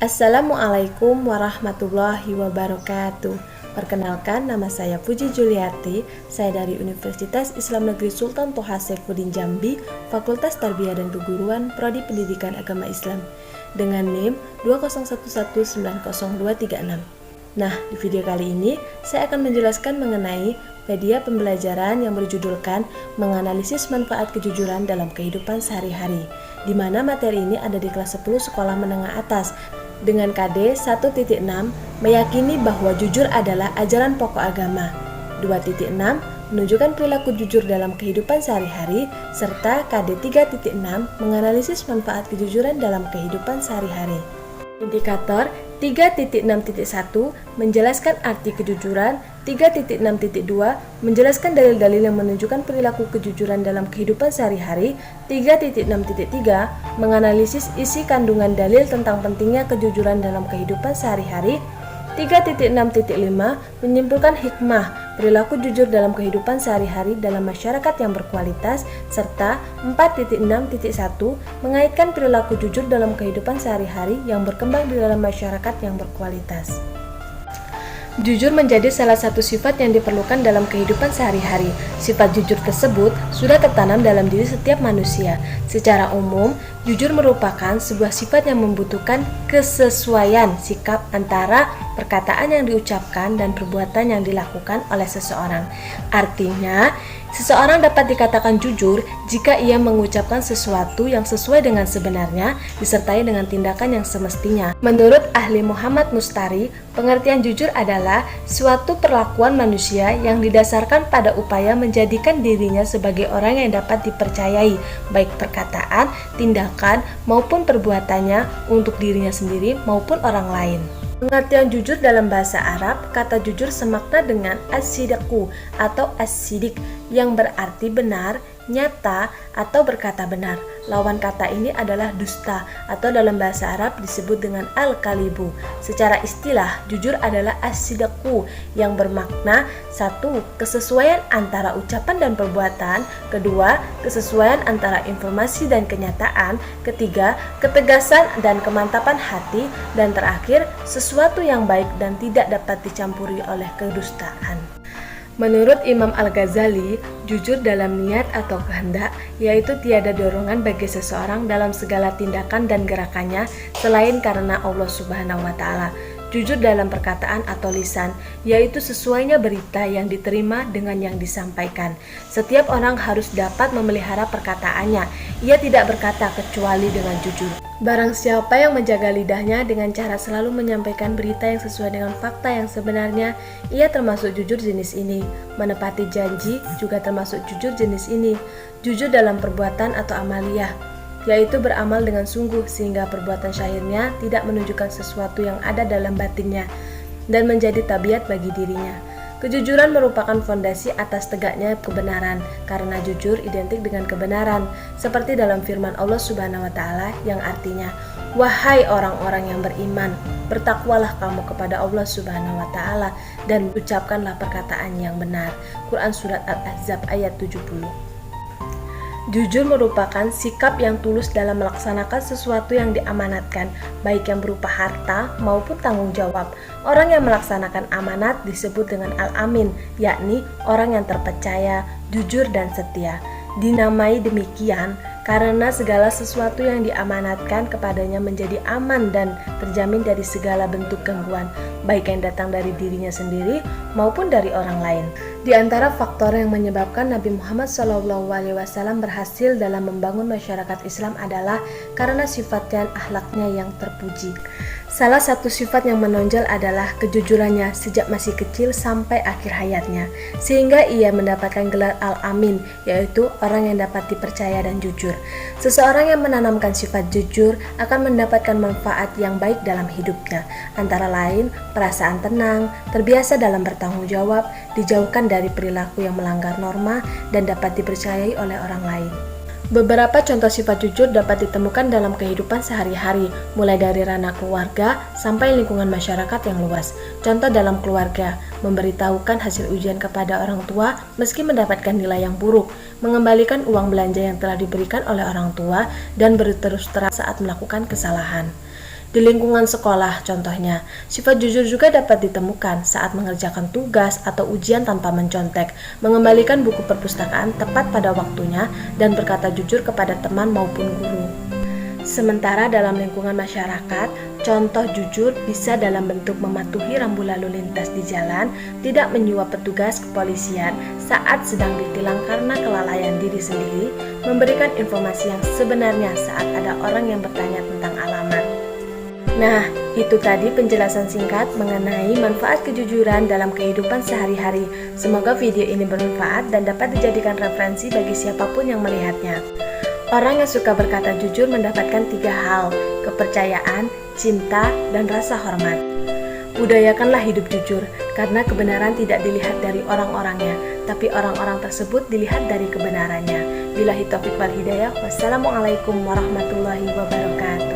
Assalamualaikum warahmatullahi wabarakatuh. Perkenalkan, nama saya Puji Juliati. Saya dari Universitas Islam Negeri Sultan Toha Saifuddin Jambi, Fakultas Tarbiyah dan Keguruan, Prodi Pendidikan Agama Islam, dengan NIM 201190236. Nah, di video kali ini saya akan menjelaskan mengenai media pembelajaran yang berjudulkan Menganalisis Manfaat Kejujuran dalam Kehidupan Sehari-hari, di mana materi ini ada di kelas 10 sekolah menengah atas dengan KD 1.6 meyakini bahwa jujur adalah ajaran pokok agama. 2.6 menunjukkan perilaku jujur dalam kehidupan sehari-hari, serta KD 3.6 menganalisis manfaat kejujuran dalam kehidupan sehari-hari. Indikator 3.6.1 menjelaskan arti kejujuran, 3.6.2 menjelaskan dalil-dalil yang menunjukkan perilaku kejujuran dalam kehidupan sehari-hari, 3.6.3 menganalisis isi kandungan dalil tentang pentingnya kejujuran dalam kehidupan sehari-hari, 3.6.5 menyimpulkan hikmah perilaku jujur dalam kehidupan sehari-hari dalam masyarakat yang berkualitas, serta 4.6.1 mengaitkan perilaku jujur dalam kehidupan sehari-hari yang berkembang di dalam masyarakat yang berkualitas. Jujur menjadi salah satu sifat yang diperlukan dalam kehidupan sehari-hari. Sifat jujur tersebut sudah tertanam dalam diri setiap manusia. Secara umum, jujur merupakan sebuah sifat yang membutuhkan kesesuaian sikap antara perkataan yang diucapkan dan perbuatan yang dilakukan oleh seseorang. Artinya, seseorang dapat dikatakan jujur jika ia mengucapkan sesuatu yang sesuai dengan sebenarnya, disertai dengan tindakan yang semestinya. Menurut ahli Muhammad Mustari, pengertian jujur adalah suatu perlakuan manusia yang didasarkan pada upaya menjadikan dirinya sebagai orang yang dapat dipercayai, baik perkataan, tindakan, maupun perbuatannya untuk dirinya sendiri maupun orang lain. Pengertian jujur dalam bahasa Arab, kata jujur semakna dengan as-sidqu atau as-sidik yang berarti benar, nyata, atau berkata benar. Lawan kata ini adalah dusta atau dalam bahasa Arab disebut dengan al-kalibu. Secara istilah, jujur adalah as-sidqu yang bermakna 1. Kesesuaian antara ucapan dan perbuatan, 2. Kesesuaian antara informasi dan kenyataan, 3. Ketegasan dan kemantapan hati, dan terakhir sesuatu yang baik dan tidak dapat dicampuri oleh kedustaan. Menurut Imam Al-Ghazali, jujur dalam niat atau kehendak, yaitu tiada dorongan bagi seseorang dalam segala tindakan dan gerakannya selain karena Allah Subhanahu wa Ta'ala. Jujur dalam perkataan atau lisan, yaitu sesuainya berita yang diterima dengan yang disampaikan. Setiap orang harus dapat memelihara perkataannya. Ia tidak berkata kecuali dengan jujur. Barang siapa yang menjaga lidahnya dengan cara selalu menyampaikan berita yang sesuai dengan fakta yang sebenarnya, ia termasuk jujur jenis ini. Menepati janji juga termasuk jujur jenis ini. Jujur dalam perbuatan atau amaliyah, yaitu beramal dengan sungguh sehingga perbuatan syahirnya tidak menunjukkan sesuatu yang ada dalam batinnya dan menjadi tabiat bagi dirinya. Kejujuran merupakan fondasi atas tegaknya kebenaran, karena jujur identik dengan kebenaran, seperti dalam firman Allah Subhanahu wa Ta'ala yang artinya, "Wahai orang-orang yang beriman, bertakwalah kamu kepada Allah Subhanahu wa Ta'ala dan ucapkanlah perkataan yang benar." Quran Surat Al-Ahzab ayat 70. Jujur merupakan sikap yang tulus dalam melaksanakan sesuatu yang diamanatkan, baik yang berupa harta maupun tanggung jawab. Orang yang melaksanakan amanat disebut dengan al-amin, yakni orang yang terpercaya, jujur dan setia. Dinamai demikian karena segala sesuatu yang diamanatkan kepadanya menjadi aman dan terjamin dari segala bentuk gangguan, baik yang datang dari dirinya sendiri maupun dari orang lain. Di antara faktor yang menyebabkan Nabi Muhammad SAW berhasil dalam membangun masyarakat Islam adalah karena sifat dan akhlaknya yang terpuji. Salah satu sifat yang menonjol adalah kejujurannya sejak masih kecil sampai akhir hayatnya, sehingga ia mendapatkan gelar Al-Amin, yaitu orang yang dapat dipercaya dan jujur. Seseorang yang menanamkan sifat jujur akan mendapatkan manfaat yang baik dalam hidupnya, antara lain perasaan tenang, terbiasa dalam bertanggung jawab, dijauhkan dari perilaku yang melanggar norma, dan dapat dipercayai oleh orang lain. Beberapa contoh sifat jujur dapat ditemukan dalam kehidupan sehari-hari, mulai dari ranah keluarga sampai lingkungan masyarakat yang luas. Contoh dalam keluarga, memberitahukan hasil ujian kepada orang tua meski mendapatkan nilai yang buruk, mengembalikan uang belanja yang telah diberikan oleh orang tua, dan berterus terang saat melakukan kesalahan. Di lingkungan sekolah, contohnya, sifat jujur juga dapat ditemukan saat mengerjakan tugas atau ujian tanpa mencontek, mengembalikan buku perpustakaan tepat pada waktunya, dan berkata jujur kepada teman maupun guru. Sementara dalam lingkungan masyarakat, contoh jujur bisa dalam bentuk mematuhi rambu lalu lintas di jalan, tidak menyuap petugas kepolisian saat sedang ditilang karena kelalaian diri sendiri, memberikan informasi yang sebenarnya saat ada orang yang bertanya tentang alamat. Nah, itu tadi penjelasan singkat mengenai manfaat kejujuran dalam kehidupan sehari-hari. Semoga video ini bermanfaat dan dapat dijadikan referensi bagi siapapun yang melihatnya. Orang yang suka berkata jujur mendapatkan 3 hal: kepercayaan, cinta, dan rasa hormat. Budayakanlah hidup jujur, karena kebenaran tidak dilihat dari orang-orangnya, tapi orang-orang tersebut dilihat dari kebenarannya. Billahi taufiq wal hidayah. Wassalamualaikum warahmatullahi wabarakatuh.